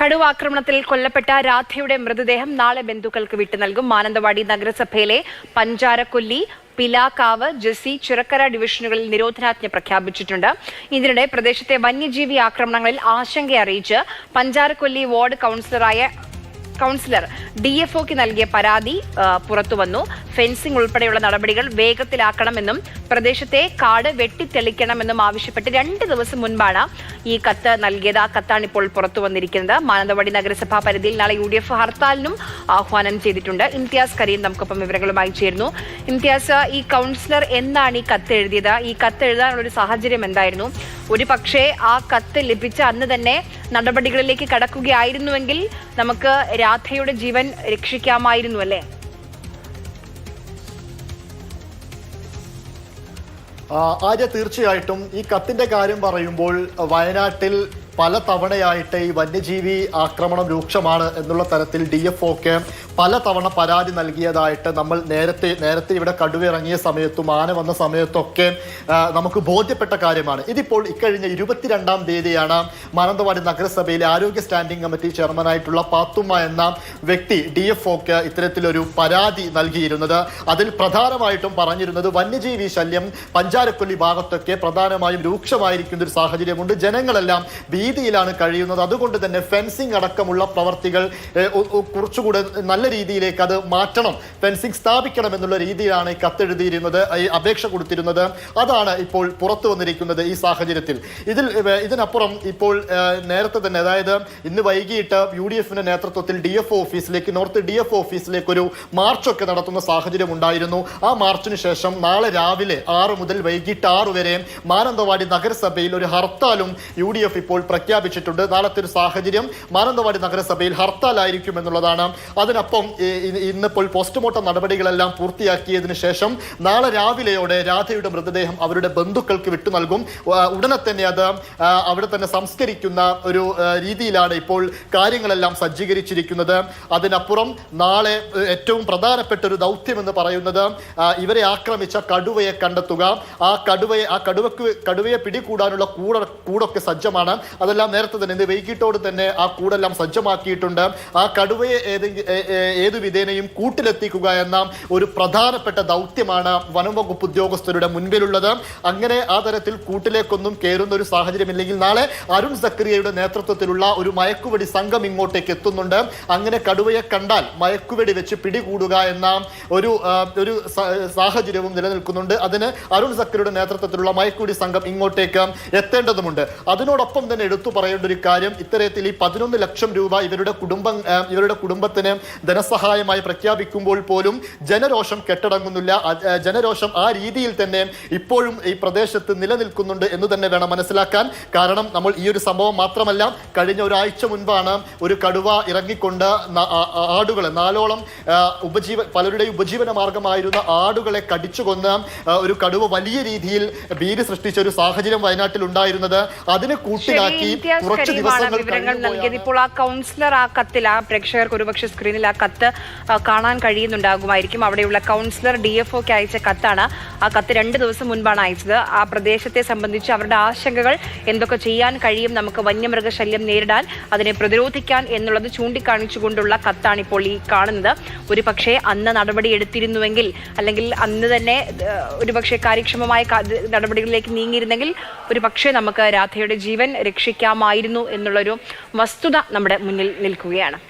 കടുവാക്രമണത്തിൽ കൊല്ലപ്പെട്ട രാധയുടെ മൃതദേഹം നാളെ ബന്ധുക്കൾക്ക് വിട്ടു നൽകും. മാനന്തവാടി നഗരസഭയിലെ പഞ്ചാരക്കൊല്ലി, പിലാക്കാവ്, ജെസി, ചിറക്കര ഡിവിഷനുകളിൽ നിരോധനാജ്ഞ പ്രഖ്യാപിച്ചിട്ടുണ്ട്. ഇതിനിടെ പ്രദേശത്തെ വന്യജീവി ആക്രമണങ്ങളിൽ ആശങ്ക അറിയിച്ച് പഞ്ചാരക്കൊല്ലി വാർഡ് കൗൺസിലർ DFOക്ക് നൽകിയ പരാതി പുറത്തുവന്നു. ഫെൻസിംഗ് ഉൾപ്പെടെയുള്ള നടപടികൾ വേഗത്തിലാക്കണമെന്നും പ്രദേശത്തെ കാട് വെട്ടിത്തെളിക്കണമെന്നും ആവശ്യപ്പെട്ട് 2 ദിവസം മുൻപാണ് ഈ കത്ത് നൽകിയത്. ആ കത്താണ് ഇപ്പോൾ പുറത്തു വന്നിരിക്കുന്നത്. മാനന്തവാടി നഗരസഭാ പരിധിയിൽ നാളെ UDF ഹർത്താലിനും ആഹ്വാനം ചെയ്തിട്ടുണ്ട്. ഇംതിയാസ് കരീം നമുക്കൊപ്പം വിവരങ്ങളുമായി ചേരുന്നു. ഇംതിയാസ്, ഈ കൗൺസിലർ എന്നാണ് ഈ കത്ത് എഴുതിയത്? ഈ കത്ത് എഴുതാനുള്ള ഒരു സാഹചര്യം എന്തായിരുന്നു? ഒരു പക്ഷേ ആ കത്ത് ലഭിച്ച അന്ന് തന്നെ നടപടികളിലേക്ക് കടക്കുകയായിരുന്നുവെങ്കിൽ നമുക്ക് രാധയുടെ ജീവൻ രക്ഷിക്കാമായിരുന്നു അല്ലേ? ആര്യ, തീർച്ചയായിട്ടും ഈ കത്തിന്റെ കാര്യം പറയുമ്പോൾ വയനാട്ടിൽ പല തവണയായിട്ട് ഈ വന്യജീവി ആക്രമണം രൂക്ഷമാണ് എന്നുള്ള തരത്തിൽ DFOക്ക് പലതവണ പരാതി നൽകിയതായിട്ട് നമ്മൾ നേരത്തെ ഇവിടെ കടുവ ഇറങ്ങിയ സമയത്തും ആന വന്ന സമയത്തൊക്കെ നമുക്ക് ബോധ്യപ്പെട്ട കാര്യമാണ്. ഇതിപ്പോൾ ഇക്കഴിഞ്ഞ 22-ാം തീയതിയാണ് മാനന്തവാടി നഗരസഭയിലെ ആരോഗ്യ സ്റ്റാൻഡിംഗ് കമ്മിറ്റി ചെയർമാനായിട്ടുള്ള പാത്തുമ്മ എന്ന വ്യക്തി DFOക്ക് ഇത്തരത്തിലൊരു പരാതി നൽകിയിരുന്നത്. അതിൽ പ്രധാനമായിട്ടും പറഞ്ഞിരുന്നത് വന്യജീവി ശല്യം പഞ്ചാരക്കൊല്ലി ഭാഗത്തൊക്കെ പ്രധാനമായും രൂക്ഷമായിരിക്കുന്ന ഒരു സാഹചര്യമുണ്ട്. ജനങ്ങളെല്ലാം ഭീതിയിലാണ് കഴിയുന്നത്. അതുകൊണ്ട് തന്നെ ഫെൻസിംഗ് അടക്കമുള്ള പ്രവർത്തികൾ കുറച്ചുകൂടെ നല്ല രീതിയിലേക്ക് അത് മാറ്റണം, ഫെൻസിംഗ് സ്ഥാപിക്കണം എന്നുള്ള രീതിയിലാണ് ഈ കത്തെഴുതിയിരുന്നത്, ഈ അപേക്ഷ കൊടുത്തിരുന്നത്. അതാണ് ഇപ്പോൾ പുറത്തു വന്നിരിക്കുന്നത്. ഈ സാഹചര്യത്തിൽ ഇതിനപ്പുറം ഇപ്പോൾ നേരത്തെ തന്നെ, അതായത് ഇന്ന് വൈകിട്ട് UDFന്റെ നേതൃത്വത്തിൽ നോർത്ത് DFO ഓഫീസിലേക്ക് ഒരു മാർച്ചൊക്കെ നടത്തുന്ന സാഹചര്യം ഉണ്ടായിരുന്നു. ആ മാർച്ചിന് ശേഷം നാളെ രാവിലെ 6 മുതൽ വൈകിട്ട് 6 വരെ മാനന്തവാടി നഗരസഭയിൽ ഒരു ഹർത്താലും UDF ഇപ്പോൾ പ്രഖ്യാപിച്ചിട്ടുണ്ട്. നാളത്തെ ഒരു സാഹചര്യം മാനന്തവാടി നഗരസഭയിൽ ഹർത്താലായിരിക്കും എന്നുള്ളതാണ്. അതിനൊപ്പം ഇന്നിപ്പോൾ പോസ്റ്റ്മോർട്ടം നടപടികളെല്ലാം പൂർത്തിയാക്കിയതിനു ശേഷം നാളെ രാവിലെയോടെ രാധയുടെ മൃതദേഹം അവരുടെ ബന്ധുക്കൾക്ക് വിട്ടു നൽകും. ഉടനെ തന്നെ അത് അവിടെ തന്നെ സംസ്കരിക്കുന്ന ഒരു രീതിയിലാണ് ഇപ്പോൾ കാര്യങ്ങളെല്ലാം സജ്ജീകരിച്ചിരിക്കുന്നത്. അതിനപ്പുറം നാളെ ഏറ്റവും പ്രധാനപ്പെട്ട ഒരു ദൗത്യം എന്ന് പറയുന്നത് ഇവരെ ആക്രമിച്ച കടുവയെ കണ്ടെത്തുക. കടുവയെ പിടികൂടാനുള്ള കൂടൊക്കെ സജ്ജമാണ്. അതെല്ലാം നേരത്തെ തന്നെ ഇന്ന് വൈകിട്ടോട് തന്നെ ആ കൂടെല്ലാം സജ്ജമാക്കിയിട്ടുണ്ട്. ആ കടുവയെ ഏതു വിധേനയും കൂട്ടിലെത്തിക്കുക എന്ന ഒരു പ്രധാനപ്പെട്ട ദൗത്യമാണ് വനം വകുപ്പ് ഉദ്യോഗസ്ഥരുടെ മുൻപിലുള്ളത്. അങ്ങനെ ആ തരത്തിൽ കൂട്ടിലേക്കൊന്നും കയറുന്ന ഒരു സാഹചര്യമില്ലെങ്കിൽ നാളെ അരുൺ സക്രിയയുടെ നേതൃത്വത്തിലുള്ള ഒരു മയക്കുവെടി സംഘം ഇങ്ങോട്ടേക്ക് എത്തുന്നുണ്ട്. അങ്ങനെ കടുവയെ കണ്ടാൽ മയക്കുവെടി വെച്ച് പിടികൂടുക എന്ന ഒരു സാഹചര്യവും നിലനിൽക്കുന്നുണ്ട്. അതിന് അരുൺ സക്രിയയുടെ നേതൃത്വത്തിലുള്ള മയക്കുവെടി സംഘം ഇങ്ങോട്ടേക്ക് എത്തേണ്ടതുമുണ്ട്. അതിനോടൊപ്പം തന്നെ എടുത്തു പറയേണ്ട ഒരു കാര്യം, ഇത്തരത്തിൽ ഈ 11 ലക്ഷം രൂപ ഇവരുടെ കുടുംബത്തിന് ധനസഹായമായി പ്രഖ്യാപിക്കുമ്പോൾ പോലും ജനരോഷം കെട്ടടങ്ങുന്നില്ല. ജനരോഷം ആ രീതിയിൽ തന്നെ ഇപ്പോഴും ഈ പ്രദേശത്ത് നിലനിൽക്കുന്നുണ്ട് എന്ന് തന്നെ വേണം മനസ്സിലാക്കാൻ. കാരണം നമ്മൾ ഈ ഒരു സംഭവം മാത്രമല്ല, കഴിഞ്ഞ ഒരാഴ്ച മുൻപാണ് ഒരു കടുവ ഇറങ്ങിക്കൊണ്ട് ആടുകളെ 4ഓളം പലരുടെയും ഉപജീവന മാർഗമായിരുന്ന ആടുകളെ കടിച്ചുകൊന്ന് ഒരു കടുവ വലിയ രീതിയിൽ ഭീതി സൃഷ്ടിച്ച ഒരു സാഹചര്യം വയനാട്ടിൽ ഉണ്ടായിരുന്നത്. അതിന് കൂട്ടിലാക്കി കുറച്ച് ദിവസങ്ങൾ നൽകിയത്. ഇപ്പോൾ ആ കൗൺസിലർ ആ കത്തിൽ, ആ പ്രേക്ഷകർക്ക് ഒരുപക്ഷെ സ്ക്രീനിൽ ആ കത്ത് കാണാൻ കഴിയുന്നുണ്ടാകുമായിരിക്കും. അവിടെയുള്ള കൗൺസിലർ DFOക്ക് അയച്ച കത്താണ്. ആ കത്ത് 2 ദിവസം മുൻപാണ് അയച്ചത്. ആ പ്രദേശത്തെ സംബന്ധിച്ച് അവരുടെ ആശങ്കകൾ, എന്തൊക്കെ ചെയ്യാൻ കഴിയും നമുക്ക് വന്യമൃഗശല്യം നേരിടാൻ, അതിനെ പ്രതിരോധിക്കാൻ എന്നുള്ളത് ചൂണ്ടിക്കാണിച്ചുകൊണ്ടുള്ള കത്താണ് ഇപ്പോൾ ഈ കാണുന്നത്. ഒരു പക്ഷേ അന്ന് നടപടി എടുത്തിരുന്നുവെങ്കിൽ, അല്ലെങ്കിൽ അന്ന് തന്നെ ഒരുപക്ഷെ കാര്യക്ഷമമായ നടപടികളിലേക്ക് നീങ്ങിയിരുന്നെങ്കിൽ ഒരു പക്ഷേ നമുക്ക് രാധയുടെ ജീവൻ രക്ഷിക്കാമായിരുന്നു എന്നുള്ളൊരു വസ്തുത നമ്മുടെ മുന്നിൽ നിൽക്കുകയാണ്.